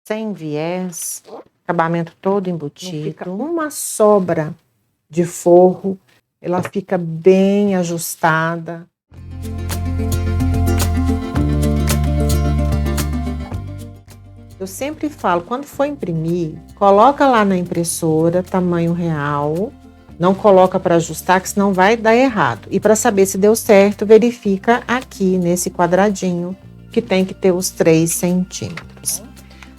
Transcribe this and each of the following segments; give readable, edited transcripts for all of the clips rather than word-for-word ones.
sem viés, acabamento todo embutido. Fica uma sobra de forro, ela fica bem ajustada. Eu sempre falo, quando for imprimir, coloca lá na impressora, tamanho real, não coloca para ajustar, que senão vai dar errado. E para saber se deu certo, verifica aqui nesse quadradinho, que tem que ter os 3 centímetros.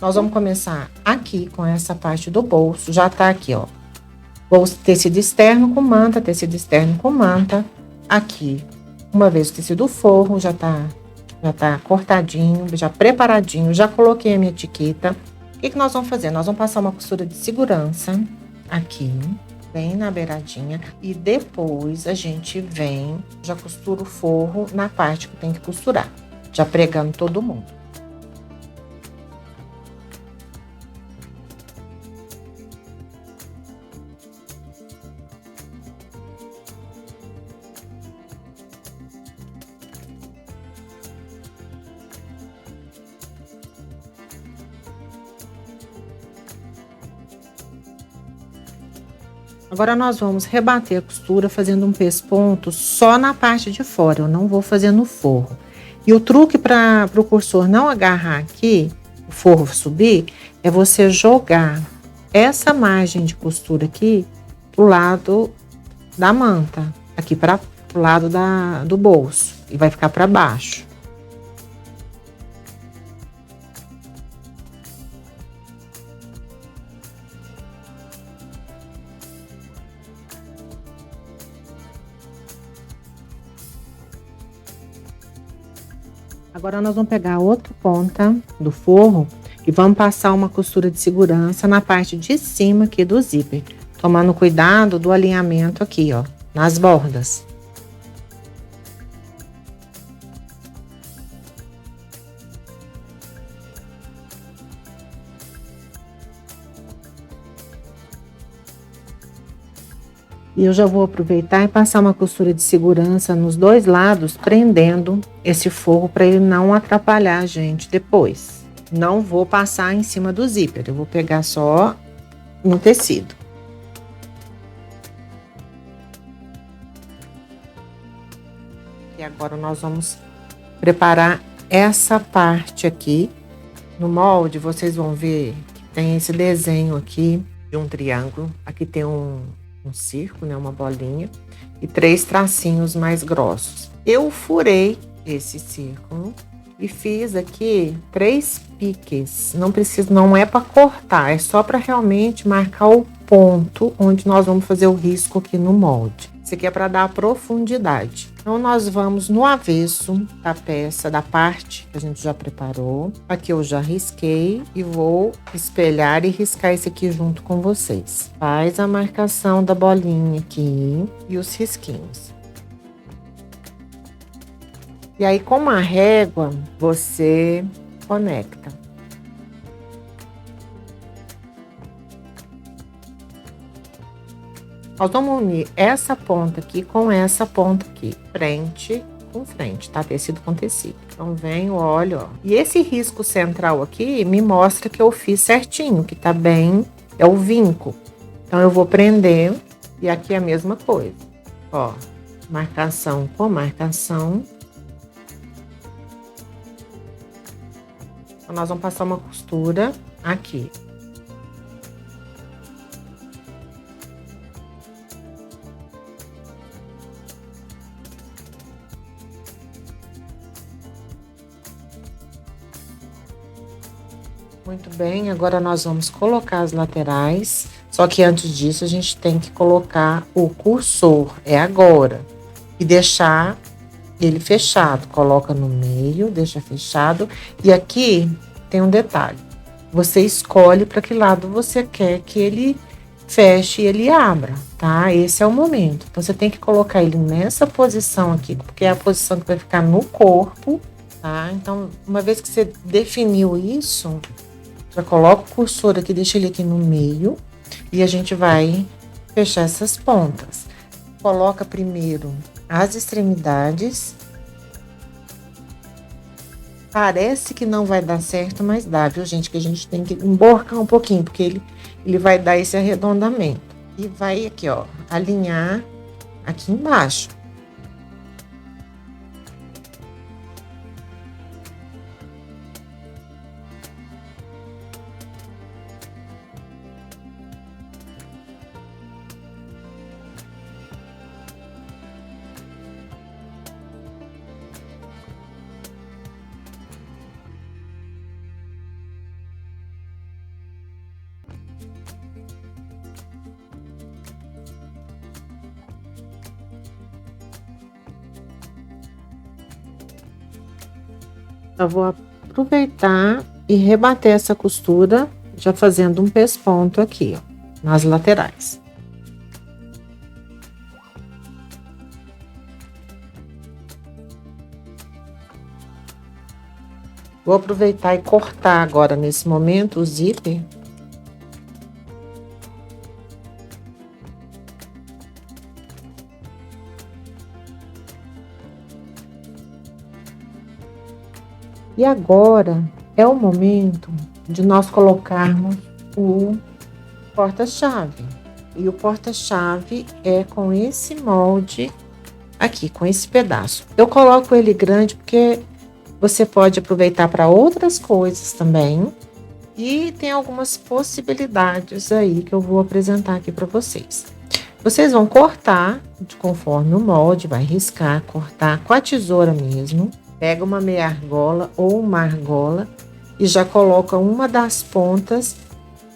Nós vamos começar aqui com essa parte do bolso, já tá aqui, ó. Bolso, tecido externo com manta, tecido externo com manta. Aqui, uma vez o tecido forro, já tá cortadinho, já preparadinho, já coloquei a minha etiqueta. O que nós vamos fazer? Nós vamos passar uma costura de segurança aqui, bem na beiradinha, e depois a gente vem, já costura o forro na parte que tem que costurar, já pregando todo mundo. Agora nós vamos rebater a costura fazendo um pesponto só na parte de fora, eu não vou fazer no forro. E o truque para o cursor não agarrar aqui, o forro subir, é você jogar essa margem de costura aqui pro lado da manta, aqui para o lado do bolso, e vai ficar para baixo. Agora nós vamos pegar a outra ponta do forro e vamos passar uma costura de segurança na parte de cima aqui do zíper, tomando cuidado do alinhamento aqui, ó, nas bordas. E eu já vou aproveitar e passar uma costura de segurança nos 2 lados, prendendo esse forro para ele não atrapalhar a gente depois. Não vou passar em cima do zíper, eu vou pegar só no tecido. E agora nós vamos preparar essa parte aqui. No molde, vocês vão ver que tem esse desenho aqui de um triângulo. Aqui tem um círculo, né, uma bolinha, e 3 tracinhos mais grossos. Eu furei esse círculo e fiz aqui 3 piques. Não é para cortar, é só para realmente marcar o ponto onde nós vamos fazer o risco aqui no molde. Isso aqui é para dar profundidade. Então, nós vamos no avesso da peça, da parte que a gente já preparou. Aqui eu já risquei e vou espelhar e riscar esse aqui junto com vocês. Faz a marcação da bolinha aqui e os risquinhos. E aí, com uma régua, você conecta. Nós vamos unir essa ponta aqui com essa ponta aqui, frente com frente, tá? Tecido com tecido. Então, venho, olho, ó. E esse risco central aqui me mostra que eu fiz certinho, que tá bem, é o vinco. Então, eu vou prender e aqui é a mesma coisa. Ó, marcação com marcação. Então, nós vamos passar uma costura aqui. Muito bem, agora nós vamos colocar as laterais, só que antes disso a gente tem que colocar o cursor, é agora, e deixar ele fechado. Coloca no meio, deixa fechado, e aqui tem um detalhe, você escolhe para que lado você quer que ele feche e ele abra, tá? Esse é o momento, então você tem que colocar ele nessa posição aqui, porque é a posição que vai ficar no corpo, tá? Então, uma vez que você definiu isso, já coloca o cursor aqui, deixa ele aqui no meio e a gente vai fechar essas pontas. Coloca primeiro as extremidades Parece que não vai dar certo, mas dá, viu, gente? Que a gente tem que emborcar um pouquinho, porque ele vai dar esse arredondamento. E vai aqui, ó, alinhar aqui embaixo. Eu vou aproveitar e rebater essa costura, já fazendo um pesponto aqui, ó, nas laterais. Vou aproveitar e cortar agora, nesse momento, o zíper. E agora é o momento de nós colocarmos o porta-chave. E o porta-chave é com esse molde aqui, com esse pedaço. Eu coloco ele grande porque você pode aproveitar para outras coisas também. E tem algumas possibilidades aí que eu vou apresentar aqui para vocês. Vocês vão cortar conforme o molde, vai riscar, cortar com a tesoura mesmo. Pega uma meia argola ou uma argola e já coloca uma das pontas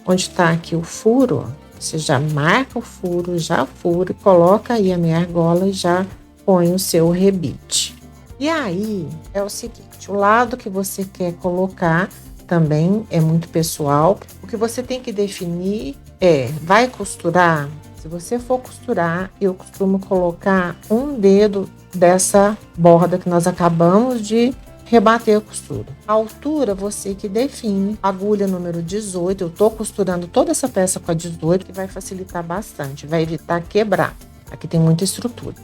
onde está aqui o furo. Você já marca o furo, já fura e coloca aí a meia argola e já põe o seu rebite. E aí é o seguinte, o lado que você quer colocar também é muito pessoal. O que você tem que definir é, vai costurar? Se você for costurar, eu costumo colocar um dedo dessa borda que nós acabamos de rebater a costura. A altura você que define. Agulha número 18, eu tô costurando toda essa peça com a 18, que vai facilitar bastante, vai evitar quebrar. Aqui tem muita estrutura.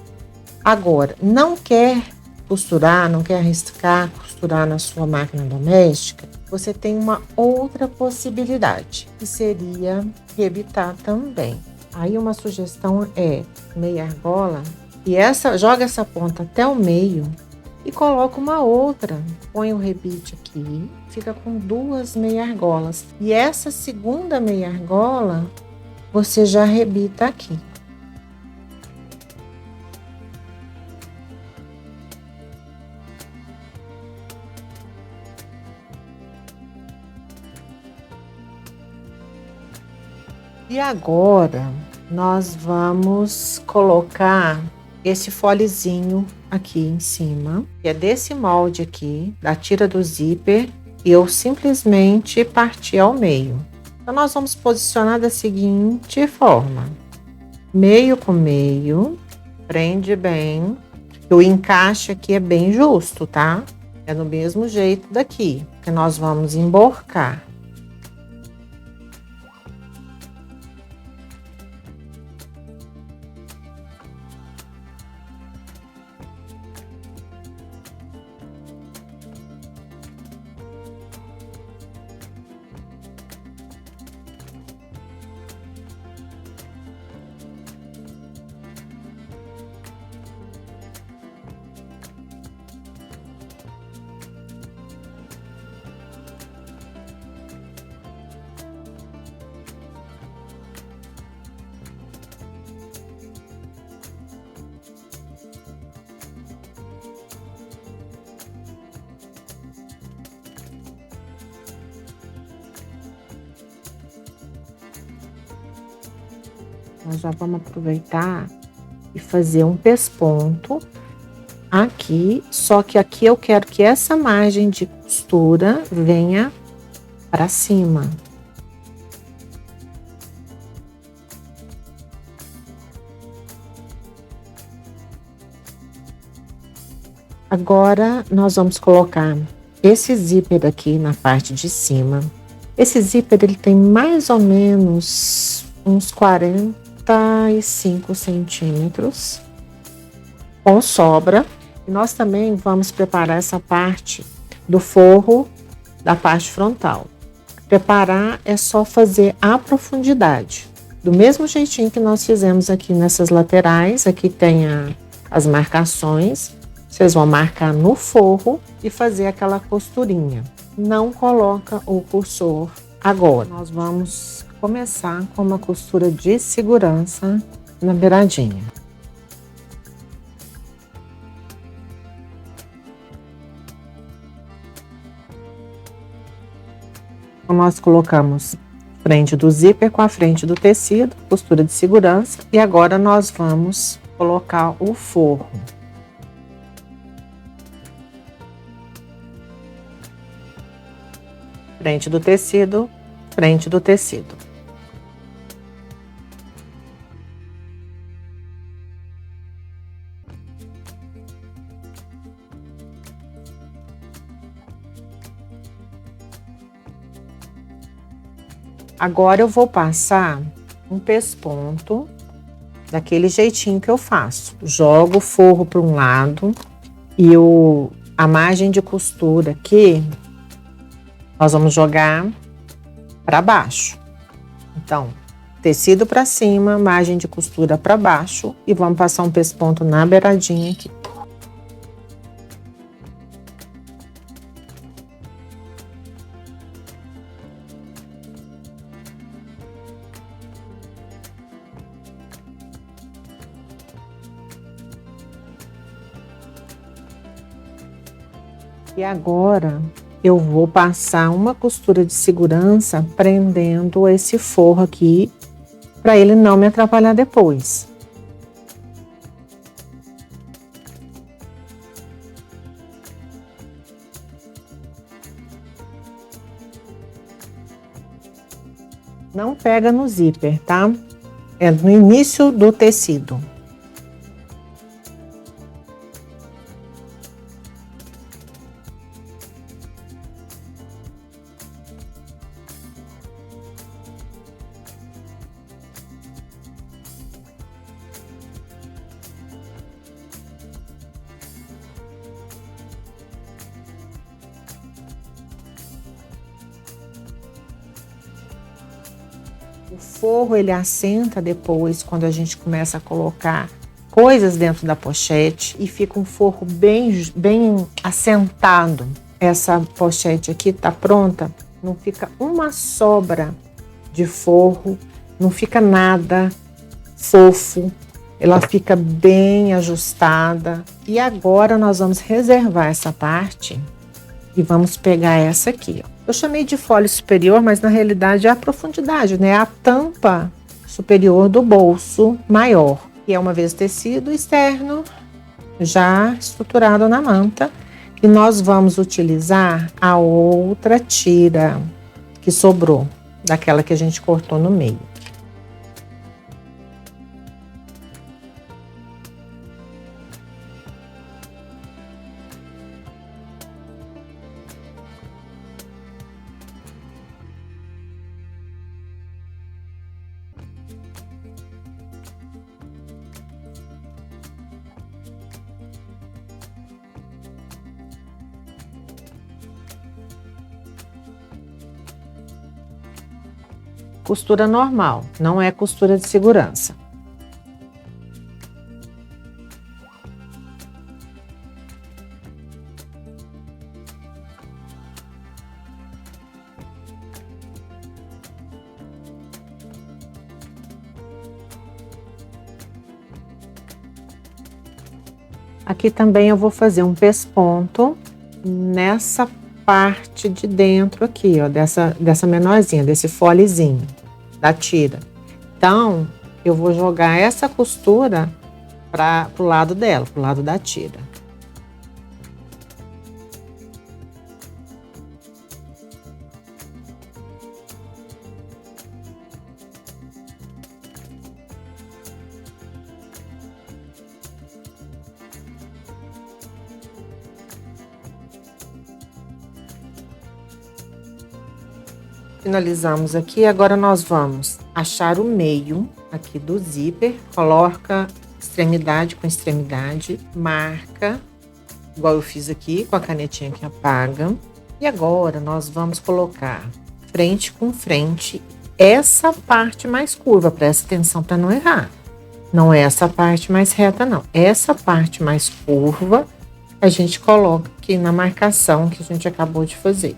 Agora, não quer costurar, não quer riscar, costurar na sua máquina doméstica, você tem uma outra possibilidade, que seria rebitar também. Aí uma sugestão é meia argola e joga essa ponta até o meio e coloca uma outra. Põe o rebite aqui, fica com 2 meia argolas. E essa segunda meia argola você já rebita aqui. E agora nós vamos colocar esse folezinho aqui em cima, que é desse molde aqui, da tira do zíper, e eu simplesmente parti ao meio. Então nós vamos posicionar da seguinte forma: meio com meio, prende bem. O encaixe aqui é bem justo, tá? É do mesmo jeito daqui, que nós vamos emborcar. Nós já vamos aproveitar e fazer um pesponto aqui, só que aqui eu quero que essa margem de costura venha para cima. Agora nós vamos colocar esse zíper aqui na parte de cima. Esse zíper ele tem mais ou menos uns 45 centímetros com sobra. E nós também vamos preparar essa parte do forro da parte frontal. Preparar é só fazer a profundidade, do mesmo jeitinho que nós fizemos aqui nessas laterais. Aqui tem as marcações, vocês vão marcar no forro e fazer aquela costurinha. Não coloca o cursor agora. Nós vamos começar com uma costura de segurança na beiradinha. Nós colocamos frente do zíper com a frente do tecido, costura de segurança, e agora nós vamos colocar o forro. Frente do tecido, frente do tecido. Agora eu vou passar um pesponto daquele jeitinho que eu faço. Jogo o forro para um lado e a margem de costura aqui nós vamos jogar para baixo. Então, tecido para cima, margem de costura para baixo e vamos passar um pesponto na beiradinha aqui. E agora eu vou passar uma costura de segurança prendendo esse forro aqui, para ele não me atrapalhar depois. Não pega no zíper, tá? É no início do tecido. O forro ele assenta depois quando a gente começa a colocar coisas dentro da pochete e fica um forro bem assentado. Essa pochete aqui tá pronta, não fica uma sobra de forro, não fica nada fofo, ela fica bem ajustada. E agora nós vamos reservar essa parte e vamos pegar essa aqui, ó. Eu chamei de folha superior, mas na realidade é a profundidade, né? A tampa superior do bolso maior, que é uma vez tecido externo já estruturado na manta. E nós vamos utilizar a outra tira que sobrou, daquela que a gente cortou no meio. Costura normal, não é costura de segurança. Aqui também eu vou fazer um pesponto nessa parte de dentro aqui, ó, dessa menorzinha, desse folezinho da tira. Então, eu vou jogar essa costura pro lado dela, pro lado da tira. Finalizamos aqui, agora nós vamos achar o meio aqui do zíper, coloca extremidade com extremidade, marca igual eu fiz aqui com a canetinha que apaga. E agora nós vamos colocar frente com frente essa parte mais curva, presta atenção para não errar. Não é essa parte mais reta, não. Essa parte mais curva a gente coloca aqui na marcação que a gente acabou de fazer.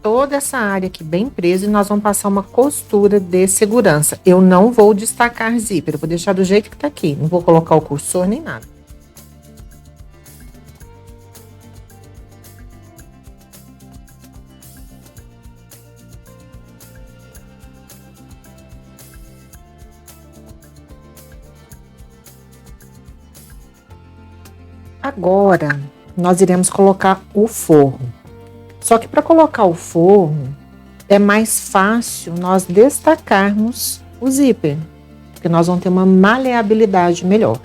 Toda essa área aqui bem presa e nós vamos passar uma costura de segurança. Eu não vou destacar zíper, eu vou deixar do jeito que tá aqui. Não vou colocar o cursor nem nada. Agora, nós iremos colocar o forro. Só que para colocar o forro, é mais fácil nós destacarmos o zíper, porque nós vamos ter uma maleabilidade melhor.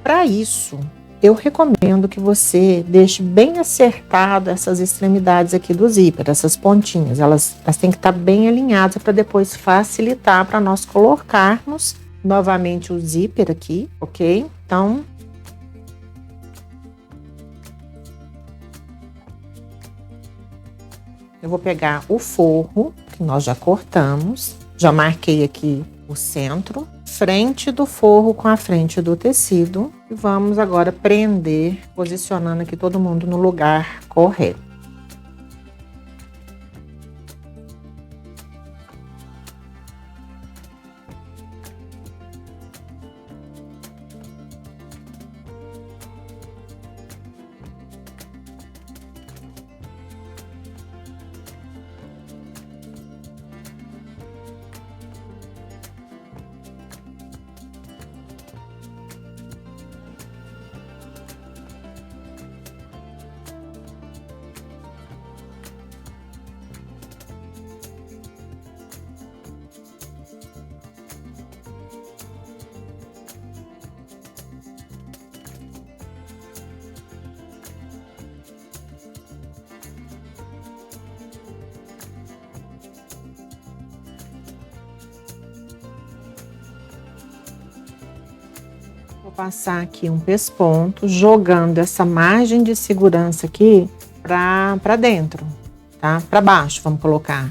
Para isso, eu recomendo que você deixe bem acertado essas extremidades aqui do zíper, essas pontinhas. Elas têm que estar bem alinhadas para depois facilitar para nós colocarmos novamente o zíper aqui, ok? Então, eu vou pegar o forro, que nós já cortamos, já marquei aqui o centro, frente do forro com a frente do tecido, e vamos agora prender, posicionando aqui todo mundo no lugar correto. Vou passar aqui um pesponto, jogando essa margem de segurança aqui para dentro, tá? Para baixo, vamos colocar.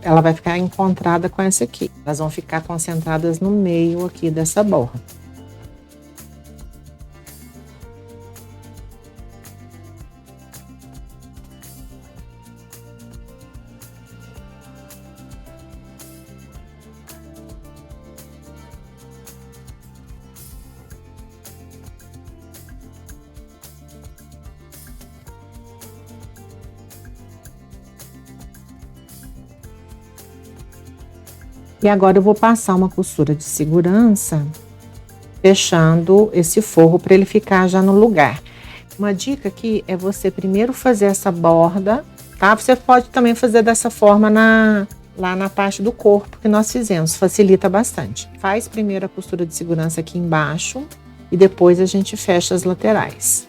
Ela vai ficar encontrada com essa aqui. Elas vão ficar concentradas no meio aqui dessa borda. E agora eu vou passar uma costura de segurança, fechando esse forro para ele ficar já no lugar. Uma dica aqui é você primeiro fazer essa borda, tá? Você pode também fazer dessa forma lá na parte do corpo que nós fizemos, facilita bastante. Faz primeiro a costura de segurança aqui embaixo e depois a gente fecha as laterais.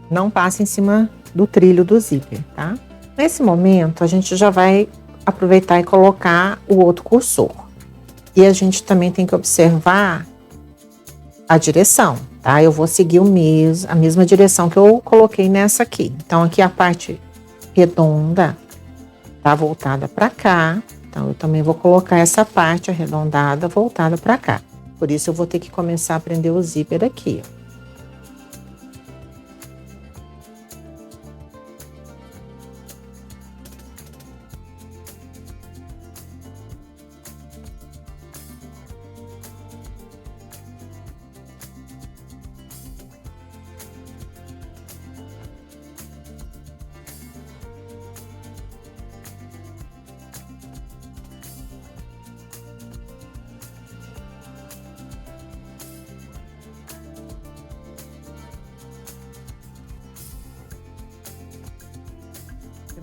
Não passa em cima do trilho do zíper, tá? Nesse momento, a gente já vai aproveitar e colocar o outro cursor. E a gente também tem que observar a direção. tá? Eu vou seguir a mesma direção que eu coloquei nessa aqui. Então, aqui a parte redonda tá voltada para cá. Então, eu também vou colocar essa parte arredondada voltada para cá. Por isso, eu vou ter que começar a prender o zíper aqui, ó.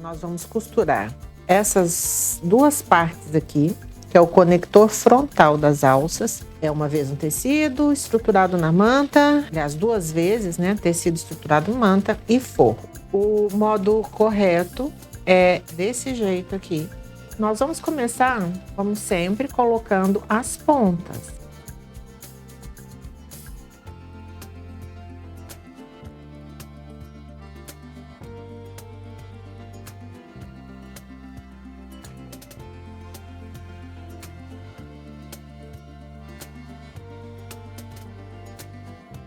Nós vamos costurar essas duas partes aqui, que é o conector frontal das alças. É uma vez um tecido estruturado na manta, aliás, duas vezes, né? Tecido estruturado em manta e forro. O modo correto é desse jeito aqui. Nós vamos começar, como sempre, colocando as pontas.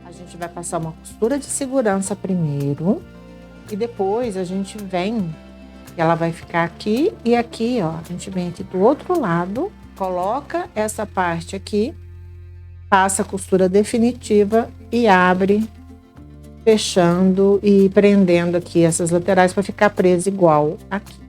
A gente vai passar uma costura de segurança primeiro e depois a gente vem, ela vai ficar aqui e aqui, ó. A gente vem aqui do outro lado, coloca essa parte aqui, passa a costura definitiva e abre, fechando e prendendo aqui essas laterais para ficar presa igual aqui.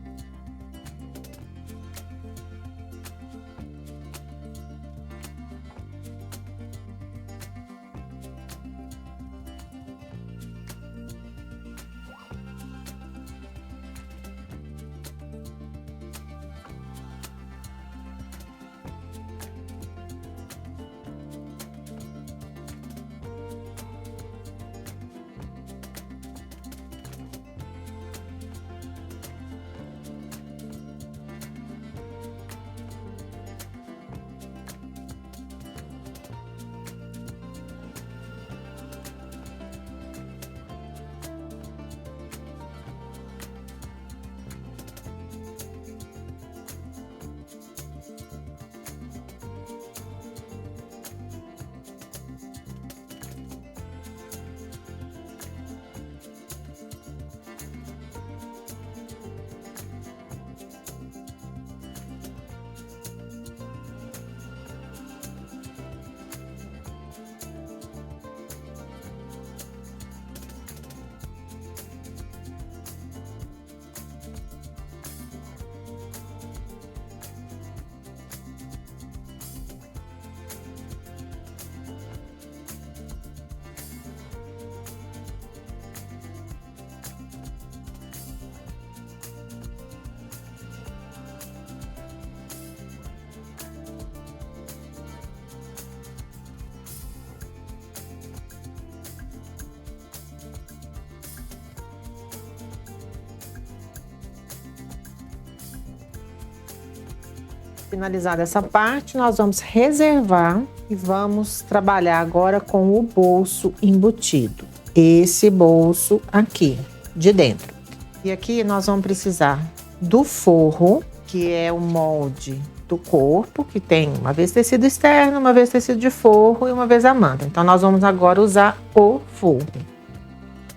Finalizada essa parte, nós vamos reservar e vamos trabalhar agora com o bolso embutido. Esse bolso aqui, de dentro. E aqui nós vamos precisar do forro, que é o molde do corpo, que tem uma vez tecido externo, uma vez tecido de forro e uma vez a manta. Então, nós vamos agora usar o forro.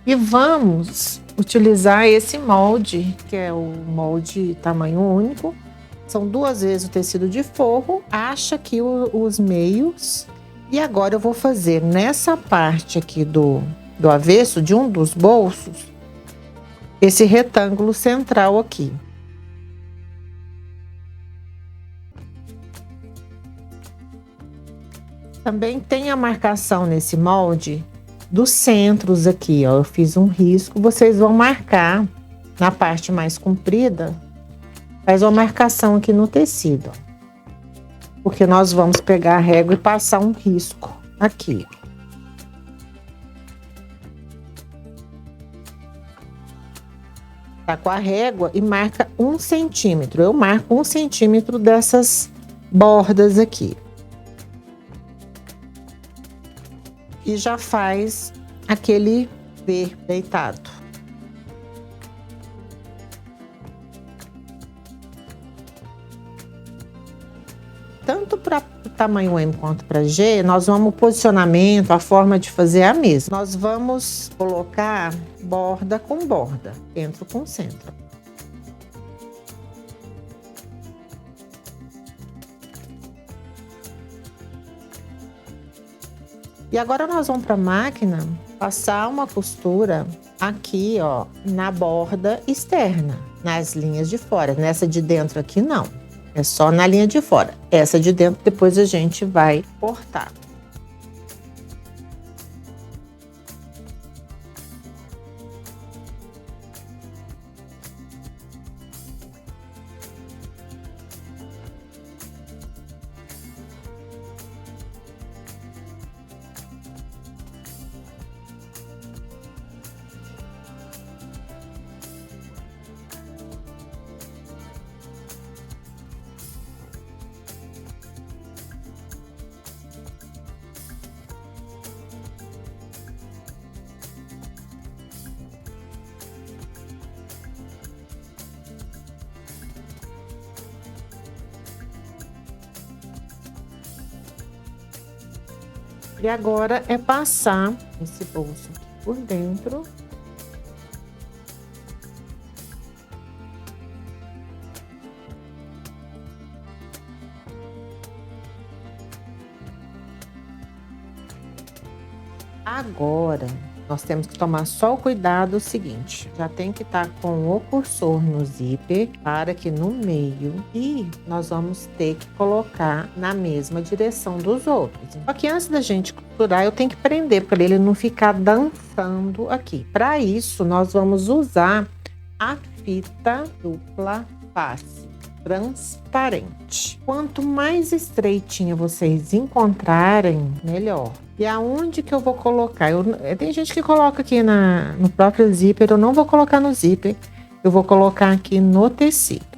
E vamos utilizar esse molde, que é o molde tamanho único. São duas vezes o tecido de forro, acha aqui os meios. E agora eu vou fazer nessa parte aqui do avesso, de um dos bolsos, esse retângulo central aqui. Também tem a marcação nesse molde dos centros aqui, ó. Eu fiz um risco, vocês vão marcar na parte mais comprida. Faz uma marcação aqui no tecido, ó, porque nós vamos pegar a régua e passar um risco aqui. Tá com a régua e marca 1 centímetro. Eu marco 1 centímetro dessas bordas aqui. e já faz aquele V deitado. Tanto para o tamanho M quanto para G, nós vamos, o posicionamento, a forma de fazer é a mesma. Nós vamos colocar borda com borda, centro com centro. E agora nós vamos para a máquina passar uma costura aqui, ó, na borda externa, nas linhas de fora. Nessa de dentro aqui não, é só na linha de fora. Essa de dentro depois a gente vai cortar. E agora é passar esse bolso aqui por dentro. Agora, nós temos que tomar só o cuidado seguinte, já tem que estar com o cursor no zíper para que no meio, e nós vamos ter que colocar na mesma direção dos outros. Só que antes da gente costurar, eu tenho que prender para ele não ficar dançando aqui. Para isso, nós vamos usar a fita dupla face transparente. Quanto mais estreitinha vocês encontrarem, melhor. E aonde que eu vou colocar? Tem gente que coloca aqui no próprio zíper, eu não vou colocar no zíper, eu vou colocar aqui no tecido.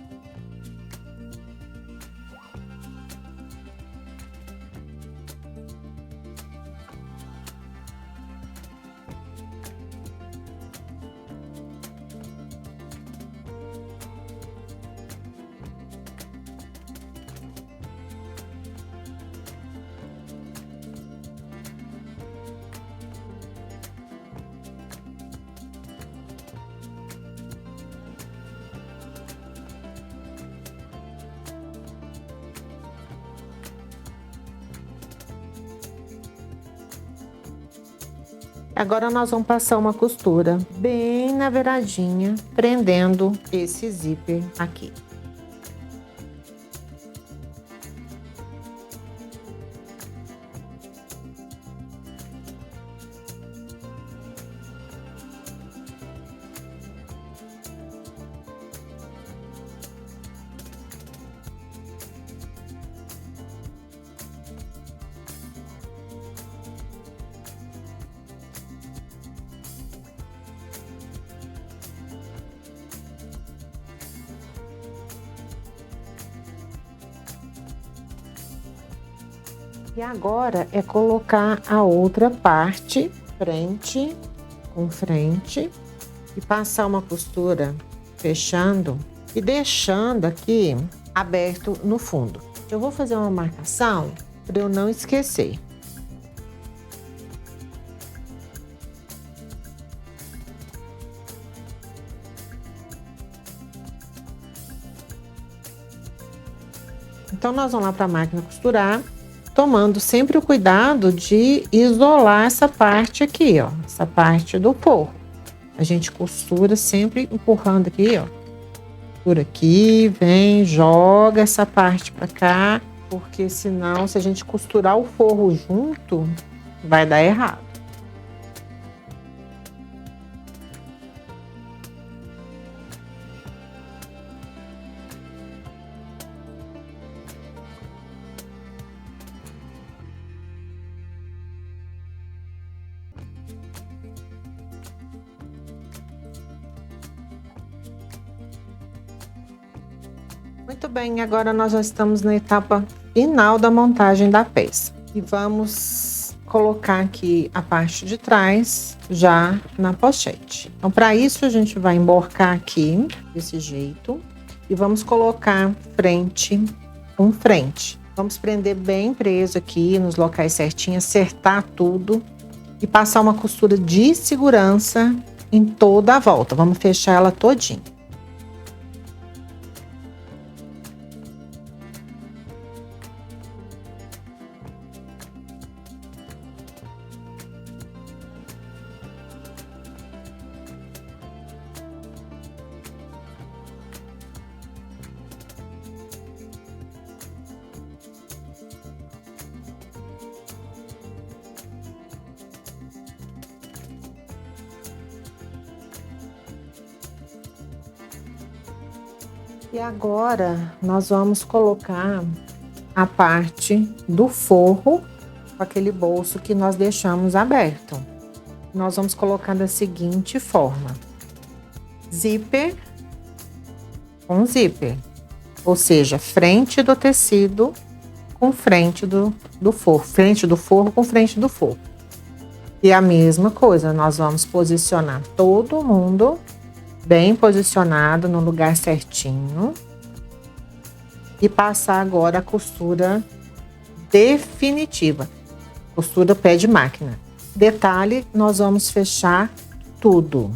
Agora nós vamos passar uma costura bem na beiradinha, prendendo esse zíper aqui. E agora é colocar a outra parte, frente com frente, e passar uma costura fechando e deixando aqui aberto no fundo. Eu vou fazer uma marcação para eu não esquecer. Então, nós vamos lá para a máquina costurar, tomando sempre o cuidado de isolar essa parte aqui, ó, essa parte do forro. A gente costura sempre empurrando aqui, ó, por aqui, vem, joga essa parte para cá, porque senão, se a gente costurar o forro junto, vai dar errado. Muito bem, agora nós já estamos na etapa final da montagem da peça. E vamos colocar aqui a parte de trás já na pochete. Então, para isso, a gente vai emborcar aqui desse jeito e vamos colocar frente com frente. Vamos prender bem preso aqui nos locais certinhos, acertar tudo e passar uma costura de segurança em toda a volta. Vamos fechar ela todinha. E agora nós vamos colocar a parte do forro com aquele bolso que nós deixamos aberto. Nós vamos colocar da seguinte forma: zíper com zíper, ou seja, frente do tecido com frente do forro, frente do forro com frente do forro. E a mesma coisa, nós vamos posicionar todo mundo bem posicionado no lugar certinho e passar agora a costura definitiva, costura pé de máquina. Detalhe, nós vamos fechar tudo.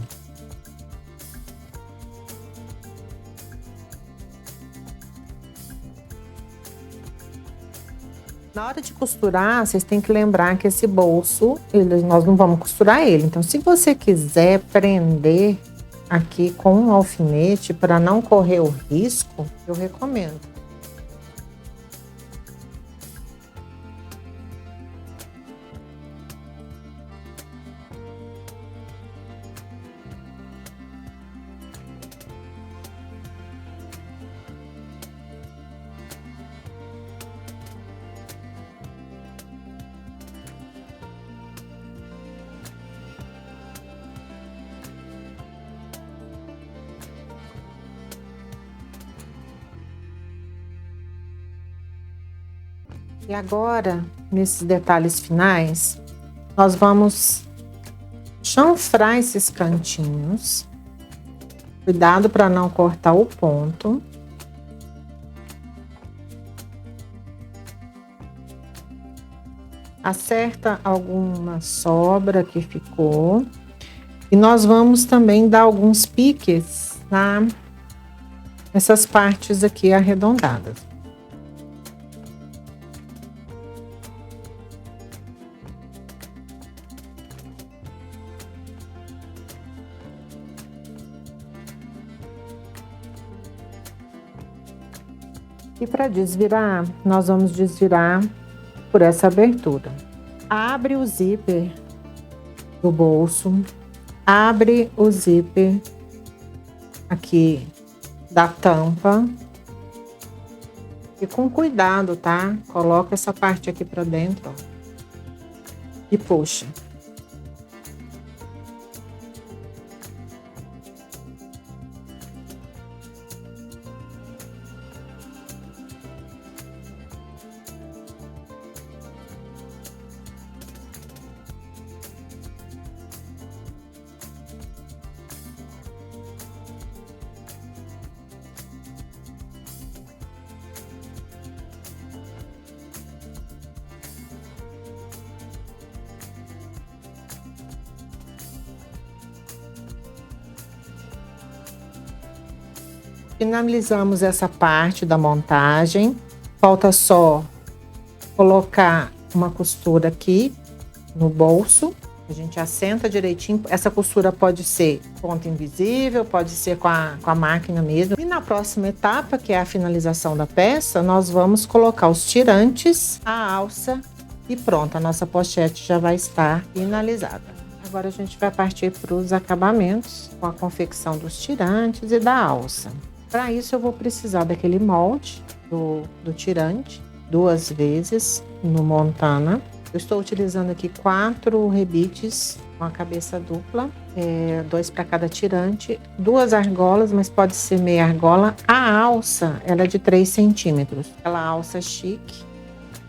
Na hora de costurar, vocês têm que lembrar que esse bolso, nós não vamos costurar ele. Então, se você quiser prender aqui com um alfinete para não correr o risco, eu recomendo. E agora, nesses detalhes finais, nós vamos chanfrar esses cantinhos. Cuidado para não cortar o ponto. Acerta alguma sobra que ficou. E nós vamos também dar alguns piques nessas partes aqui arredondadas. E para desvirar, nós vamos desvirar por essa abertura. Abre o zíper do bolso, abre o zíper aqui da tampa e com cuidado, tá? Coloca essa parte aqui para dentro, ó, e puxa. Finalizamos essa parte da montagem. Falta só colocar uma costura aqui no bolso. A gente assenta direitinho. Essa costura pode ser ponta invisível, pode ser com a máquina mesmo. E na próxima etapa, que é a finalização da peça, nós vamos colocar os tirantes, a alça e pronto. A nossa pochete já vai estar finalizada. Agora a gente vai partir para os acabamentos com a confecção dos tirantes e da alça. Para isso eu vou precisar daquele molde do tirante, 2 vezes no montana. Eu estou utilizando aqui 4 rebites com a cabeça dupla, 2 para cada tirante, 2 argolas, mas pode ser meia argola. A alça, ela é de 3 centímetros. Ela alça chique,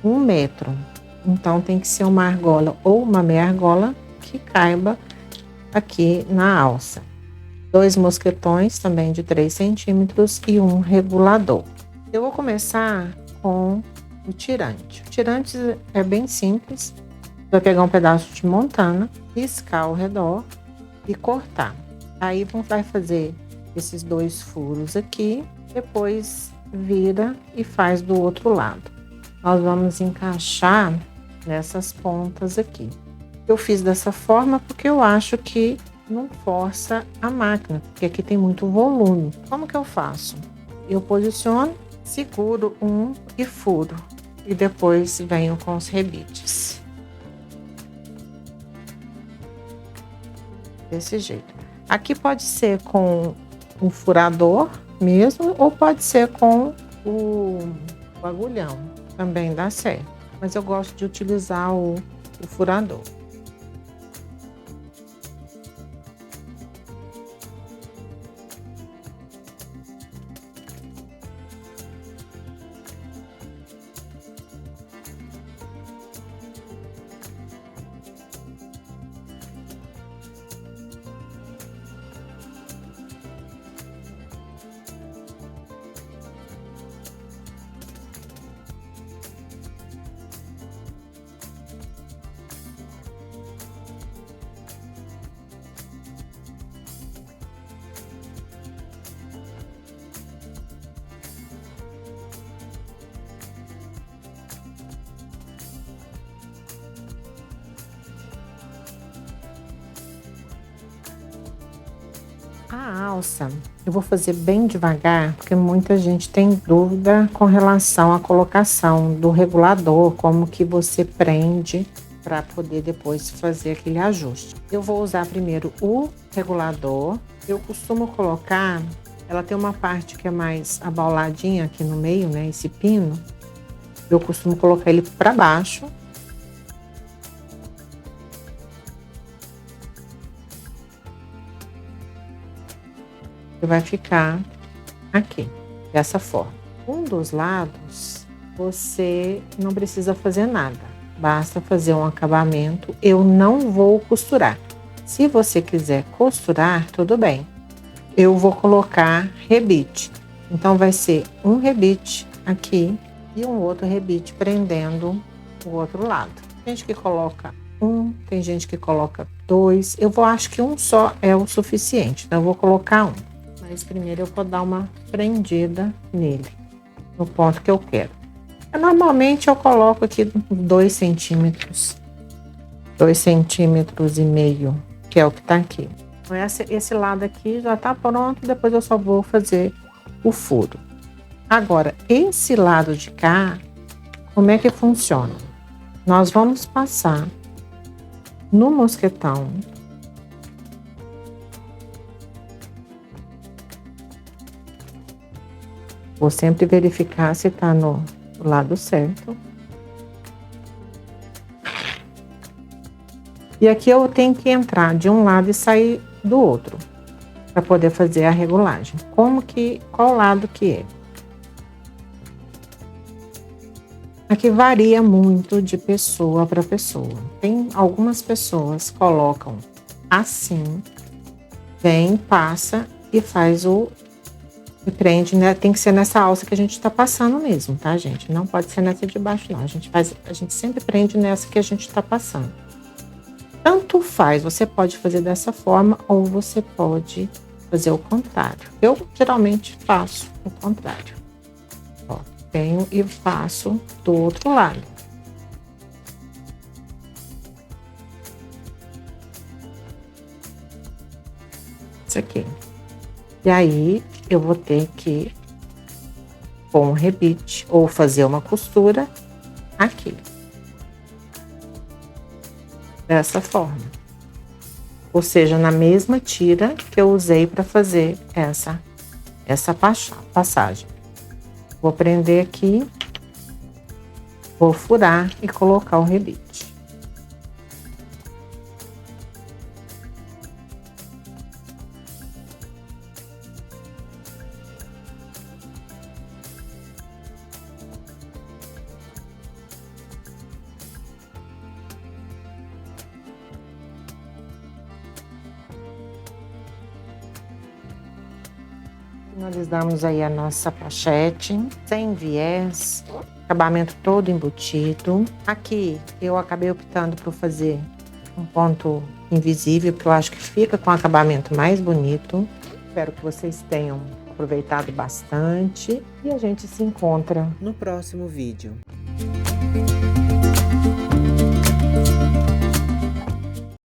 1 metro. Então tem que ser uma argola ou uma meia argola que caiba aqui na alça. 2 mosquetões também de 3 centímetros e um regulador. Eu vou começar com o tirante. O tirante é bem simples. Vai pegar um pedaço de montana, riscar ao redor e cortar. Aí vai fazer esses 2 furos aqui, depois vira e faz do outro lado. Nós vamos encaixar nessas pontas aqui. Eu fiz dessa forma porque eu acho que não força a máquina, porque aqui tem muito volume. Como que eu faço? Eu posiciono, seguro um e furo. E depois venho com os rebites. Desse jeito. Aqui pode ser com o furador mesmo, ou pode ser com o agulhão. Também dá certo. Mas eu gosto de utilizar o furador. A alça, eu vou fazer bem devagar, porque muita gente tem dúvida com relação à colocação do regulador, como que você prende para poder depois fazer aquele ajuste. Eu vou usar primeiro o regulador. Eu costumo colocar, ela tem uma parte que é mais abauladinha aqui no meio, né, esse pino. Eu costumo colocar ele para baixo. Que vai ficar aqui, dessa forma. Um dos lados, você não precisa fazer nada, basta fazer um acabamento. Eu não vou costurar. Se você quiser costurar, tudo bem. Eu vou colocar rebite. Então, vai ser um rebite aqui e um outro rebite prendendo o outro lado. Tem gente que coloca um, tem gente que coloca 2. Acho que um só é o suficiente, então eu vou colocar um. Mas primeiro eu vou dar uma prendida nele, no ponto que eu quero. Normalmente eu coloco aqui 2 centímetros, 2 centímetros e meio, que é o que tá aqui. Então esse lado aqui já tá pronto, depois eu só vou fazer o furo. Agora, esse lado de cá, como é que funciona? Nós vamos passar no mosquetão. Vou sempre verificar se tá no lado certo. E aqui eu tenho que entrar de um lado e sair do outro, para poder fazer a regulagem. Qual lado que é? Aqui varia muito de pessoa para pessoa. Tem algumas pessoas que colocam assim, vem, passa e faz e prende, né? Tem que ser nessa alça que a gente tá passando mesmo, tá, gente? Não pode ser nessa de baixo, não. A gente sempre prende nessa que a gente tá passando. Tanto faz, você pode fazer dessa forma ou você pode fazer o contrário. Eu geralmente faço o contrário. Ó, venho e faço do outro lado. Isso aqui. E aí, eu vou ter que pôr um rebite ou fazer uma costura aqui. Dessa forma. Ou seja, na mesma tira que eu usei para fazer essa passagem. Vou prender aqui, vou furar e colocar o rebite. Finalizamos aí a nossa pochete, sem viés, acabamento todo embutido. Aqui eu acabei optando por fazer um ponto invisível, porque eu acho que fica com o acabamento mais bonito. Espero que vocês tenham aproveitado bastante e a gente se encontra no próximo vídeo.